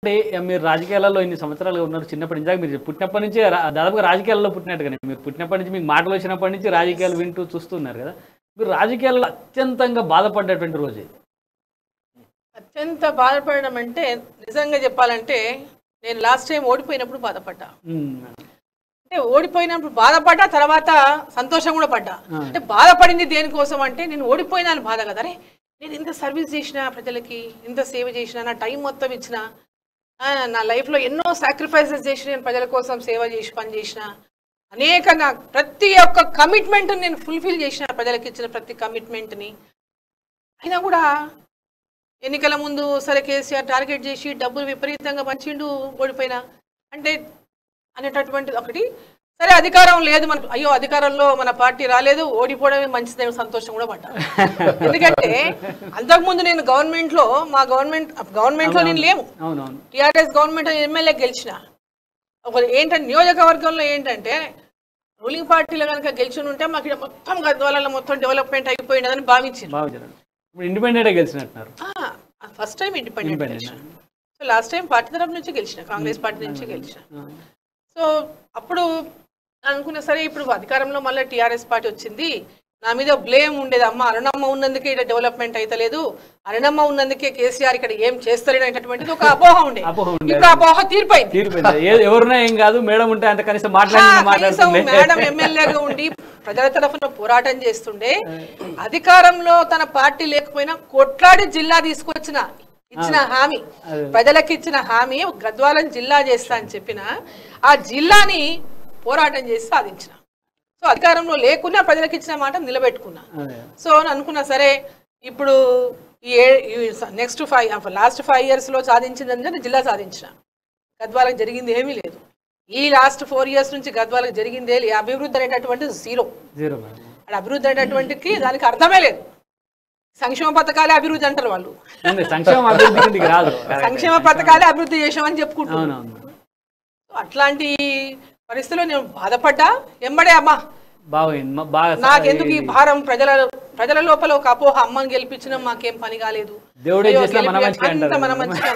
అంటే మీరు రాజకీయాలలో ఇన్ని సంవత్సరాలుగా ఉన్నారు. చిన్నప్పటి నుంచి మీరు పుట్టినప్పటి నుంచి దాదాపుగా రాజకీయాల్లో పుట్టినట్టుగానే. మీరు పుట్టినప్పటి నుంచి మీకు మాటలు వచ్చినప్పటి నుంచి రాజకీయాలు వింటూ చూస్తున్నారు కదా! మీరు రాజకీయాల్లో అత్యంతంగా బాధపడ్డటువంటి రోజు ఏది? అత్యంత బాధపడడం అంటే నిజంగా చెప్పాలంటే నేను లాస్ట్ టైం ఓడిపోయినప్పుడు బాధపడ్డా. అంటే ఓడిపోయినప్పుడు బాధపడ్డా, తర్వాత సంతోషం కూడా పడ్డా. అంటే బాధపడింది దేనికోసం అంటే నేను ఓడిపోయినాను బాధ కదా. అరే నేను ఇంత సర్వీస్ చేసిన ప్రజలకి, ఇంత సేవ చేసిన, నా టైం మొత్తం ఇచ్చిన, నా లైఫ్లో ఎన్నో సాక్రిఫైసెస్ చేసిన, నేను ప్రజల కోసం సేవ చేసి పని చేసిన, అనేక నా ప్రతి ఒక్క కమిట్మెంట్ నేను ఫుల్ఫిల్ చేసిన, ప్రజలకు ఇచ్చిన ప్రతి కమిట్మెంట్ని. అయినా కూడా ఎన్నికల ముందు సరే కేసీఆర్ టార్గెట్ చేసి డబ్బులు విపరీతంగా పంచిండు, ఓడిపోయినా అంటే అనేటటువంటిది ఒకటి. సరే అధికారం లేదు మనకు, అయ్యో అధికారంలో మన పార్టీ రాలేదు, ఓడిపోవడమే మంచిదని సంతోషం కూడా పడ్డా. ఎందుకంటే అంతకుముందు నేను మా గవర్నమెంట్లో నేను లేము. టీఆర్ఎస్ గవర్నమెంట్ ఎమ్మెల్యే గెలిచిన ఏంటంటే నియోజకవర్గంలో ఏంటంటే రూలింగ్ పార్టీలో కనుక గెలిచి ఉంటే మాకు ఇక్కడ మొత్తం గద్వాలలో మొత్తం డెవలప్మెంట్ అయిపోయినదని భావించారు. ఇండిపెండెంట్ గెలిచినట్టున్నారు. First time independent. So last time party తరఫు నుంచి గెలిచిన, కాంగ్రెస్ పార్టీ నుంచి గెలిచిన. సో అప్పుడు అనుకున్నా సరే ఇప్పుడు అధికారంలో మళ్ళీ టీఆర్ఎస్ పార్టీ వచ్చింది, నా మీద బ్లేమ్ ఉండేది. అమ్మ అరుణమ్మ ఉన్నందుకే ఇక్కడ డెవలప్మెంట్ అయితలేదు, అరుణమ్మ ఉన్నందుకే కేసీఆర్ ఇక్కడ ఏం చేస్తలేడు అనేటటువంటిది ఒక అపోహ ఉండే. ఇప్పుడు అపోహ తీరిపోయింది. ఎవరున్నా ఏం కాదు, మేడం ఉంటే అంత కనీసం మేడం ఎమ్మెల్యేగా ఉండి ప్రజల తరఫున పోరాటం చేస్తుండే, అధికారంలో తన పార్టీ లేకపోయినా కొట్లాడి జిల్లా తీసుకొచ్చిన, ఇచ్చిన హామీ, ప్రజలకు ఇచ్చిన హామీ గద్వాలను జిల్లా చేస్తా అని చెప్పిన ఆ జిల్లాని పోరాటం చేసి సాధించిన. సో అధికారంలో లేకున్నా ప్రజలకు ఇచ్చిన మాట నిలబెట్టుకున్నా. సో అనుకున్నా సరే ఇప్పుడు నెక్స్ట్ లాస్ట్ 5 years లో సాధించిందని జిల్లా సాధించిన. గద్వాలకు జరిగింది ఏమీ లేదు. ఈ లాస్ట్ 4 years నుంచి గద్వాలకు జరిగింది అభివృద్ధి అనేటటువంటి జీరో. అభివృద్ధి అనేటటువంటికి దానికి అర్థమే లేదు. సంక్షేమ పథకాలే అభివృద్ధి అంటారు వాళ్ళు. సంక్షేమ పథకాలే అభివృద్ధి చేసామని చెప్పుకుంటున్నాను. అట్లాంటి పరిస్థితుల్లో నేను బాధపడ్డా. ఎంబడే అమ్మా నాకెందుకు ఈ భారం, ప్రజల లోపల ఒక అపోహ, అమ్మని గెలిపించిన మాకేం పని కాలేదు, దేవుడే చేసిన మన మంచిగా